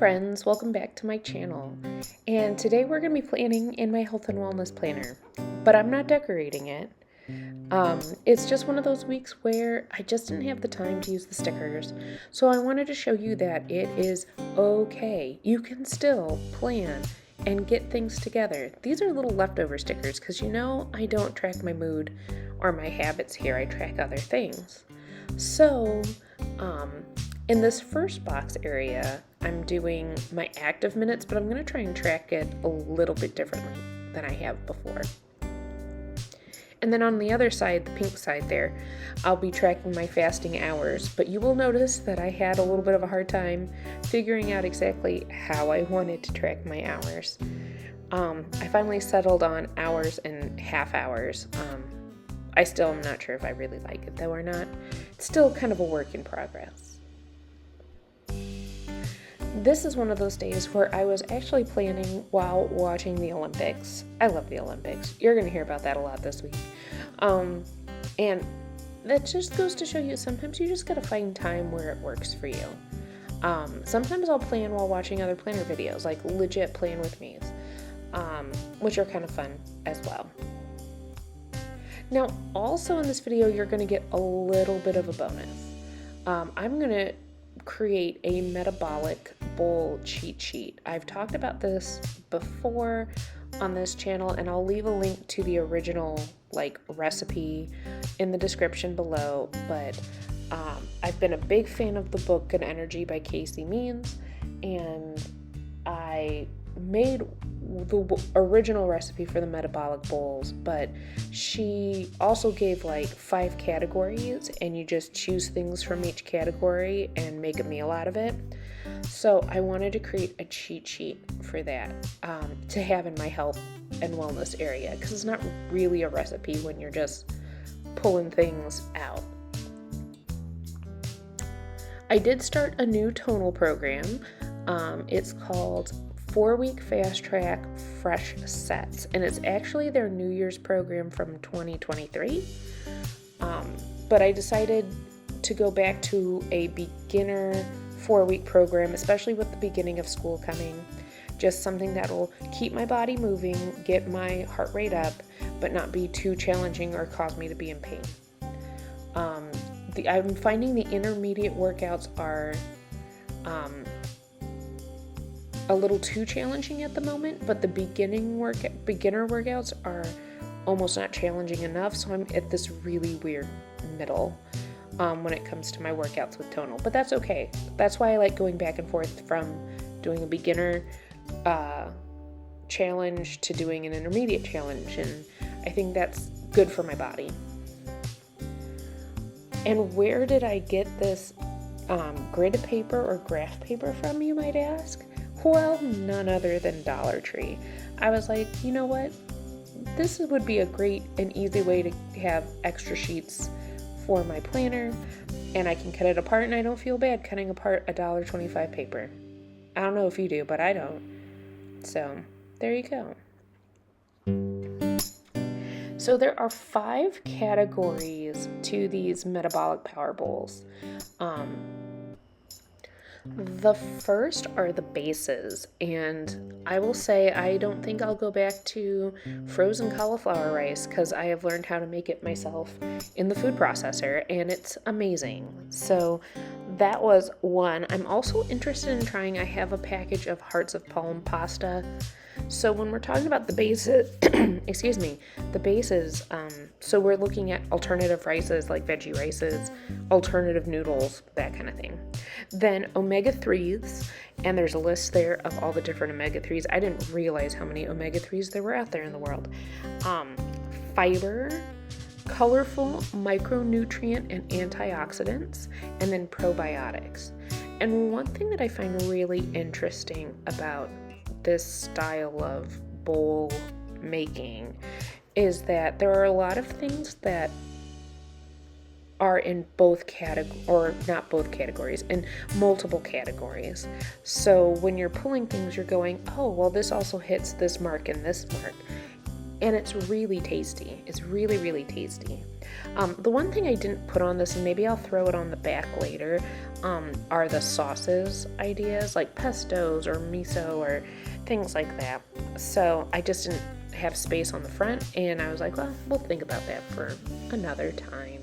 friends, welcome back to my channel. And today we're going to be planning in my health and wellness planner, but I'm not decorating it. It's just one of those weeks where I just didn't have the time to use the stickers. So I wanted to show you that it is okay. You can still plan and get things together. These are little leftover stickers because I don't track my mood or my habits here. I track other things. So, in this first box area, I'm doing my active minutes, but I'm going to try and track it a little bit differently than I have before. And then on the other side, the pink side there, I'll be tracking my fasting hours, but you will notice that I had a little bit of a hard time figuring out exactly how I wanted to track my hours. I finally settled on hours and half hours. I still am not sure if I really like it though or not. It's still kind of a work in progress. This is one of those days where I was actually planning while watching the Olympics. I love the Olympics. You're going to hear about that a lot this week. And that just goes to show you sometimes you just got to find time where it works for you. Sometimes I'll plan while watching other planner videos, like legit plan with me's, which are kind of fun as well. Now, also in this video, you're going to get a little bit of a bonus. I'm going to create a metabolic bowl cheat sheet. I've talked about this before on this channel, and I'll leave a link to the original recipe in the description below, but I've been a big fan of the book Good Energy by Casey Means, and I made the original recipe for the metabolic bowls, but she also gave 5 categories, and you just choose things from each category and make a meal out of it. So I wanted to create a cheat sheet for that to have in my health and wellness area, because it's not really a recipe when you're just pulling things out. I did start a new tonal program. It's called 4-week fast track fresh sets, and it's actually their New Year's program from 2023. But I decided to go back to a beginner 4-week program, especially with the beginning of school coming. Just something that'll keep my body moving, get my heart rate up, but not be too challenging or cause me to be in pain. I'm finding the intermediate workouts are a little too challenging at the moment, but the beginner workouts are almost not challenging enough, so I'm at this really weird middle when it comes to my workouts with tonal, but that's okay. That's why I like going back and forth from doing a beginner challenge to doing an intermediate challenge, and I think that's good for my body. And where did I get this grid paper or graph paper from, you might ask? Well, none other than Dollar Tree. I was like, you know what? This would be a great and easy way to have extra sheets for my planner, and I can cut it apart, and I don't feel bad cutting apart a $1.25 paper. I don't know if you do, but I don't. So, there you go. So there are 5 categories to these Metabolic Power Bowls. The first are the bases, and I will say I don't think I'll go back to frozen cauliflower rice because I have learned how to make it myself in the food processor, and it's amazing. So that was one. I'm also interested in trying, I have a package of Hearts of Palm pasta. So when we're talking about the bases, so we're looking at alternative rices like veggie rices, alternative noodles, that kind of thing. Then omega-3s, and there's a list there of all the different omega-3s. I didn't realize how many omega-3s there were out there in the world. Fiber, colorful micronutrient and antioxidants, and then probiotics. And one thing that I find really interesting about this style of bowl making is that there are a lot of things that are in both in multiple categories. So when you're pulling things, you're going, oh, well, this also hits this mark and this mark. and it's really tasty. It's really, really tasty. The one thing I didn't put on this, and maybe I'll throw it on the back later, are the sauces ideas, like pestos or miso or things like that. So I just didn't have space on the front, and I was like, well, we'll think about that for another time.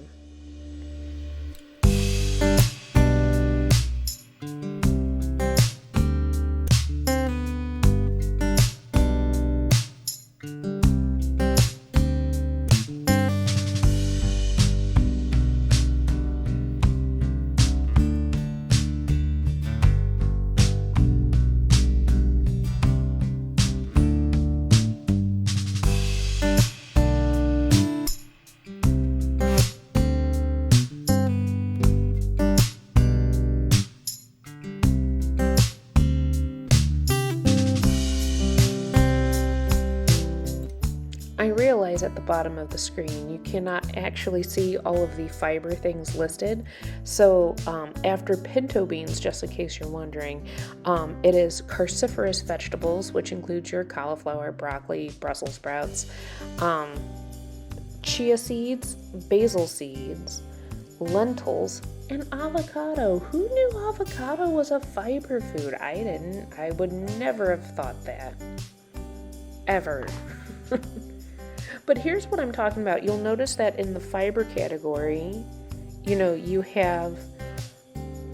I realize at the bottom of the screen you cannot actually see all of the fiber things listed, so after pinto beans, just in case you're wondering, it is cruciferous vegetables, which includes your cauliflower, broccoli, Brussels sprouts, chia seeds, basil seeds, lentils, and avocado. Who knew avocado was a fiber food? I didn't. I would never have thought that. Ever. But here's what I'm talking about. You'll notice that in the fiber category, you have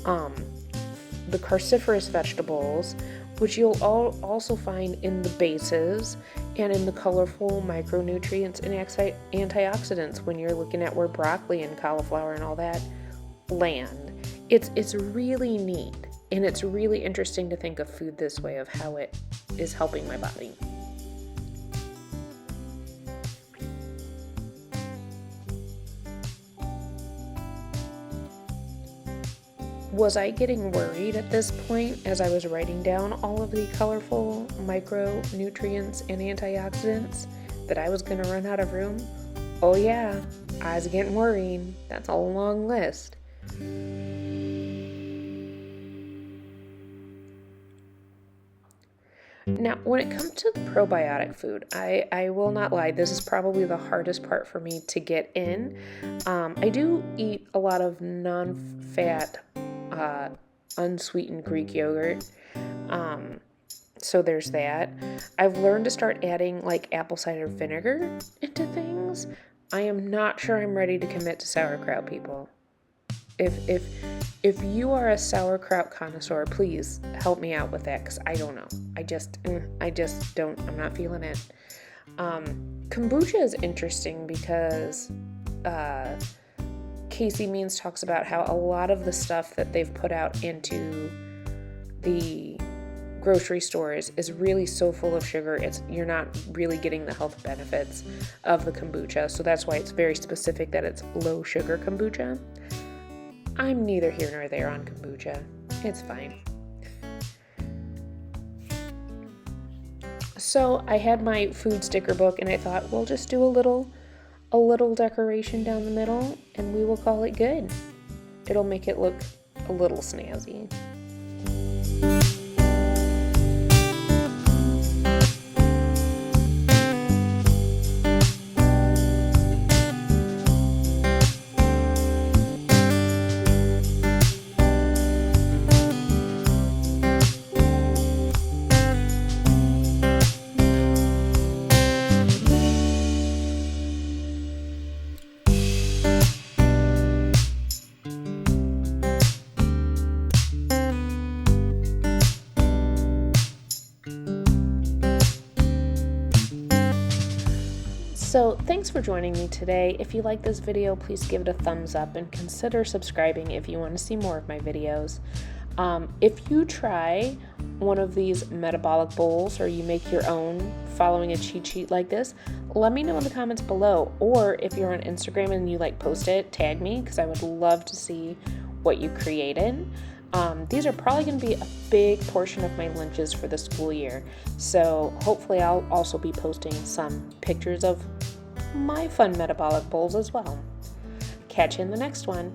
the cruciferous vegetables, which you'll also find in the bases and in the colorful micronutrients and antioxidants when you're looking at where broccoli and cauliflower and all that land. It's really neat, and it's really interesting to think of food this way, of how it is helping my body. Was I getting worried at this point as I was writing down all of the colorful micronutrients and antioxidants that I was going to run out of room? Oh yeah, I was getting worried. That's a long list. Now, when it comes to the probiotic food, I will not lie, this is probably the hardest part for me to get in. I do eat a lot of non-fat unsweetened Greek yogurt, so there's that. I've learned to start adding like apple cider vinegar into things. I am not sure I'm ready to commit to sauerkraut, people. If you are a sauerkraut connoisseur, please help me out with that, because I don't know. I just don't. I'm not feeling it. Kombucha is interesting because Casey Means talks about how a lot of the stuff that they've put out into the grocery stores is really so full of sugar, you're not really getting the health benefits of the kombucha. So that's why it's very specific that it's low sugar kombucha. I'm neither here nor there on kombucha. It's fine. So I had my food sticker book, and I thought, we'll just do a little decoration down the middle, and we will call it good. It'll make it look a little snazzy. So thanks for joining me today. If you like this video, please give it a thumbs up and consider subscribing if you want to see more of my videos. If you try one of these metabolic bowls, or you make your own following a cheat sheet like this, let me know in the comments below. Or if you're on Instagram and you post it, tag me, because I would love to see what you created. These are probably going to be a big portion of my lunches for the school year. So hopefully I'll also be posting some pictures of my fun metabolic bowls as well. Catch you in the next one.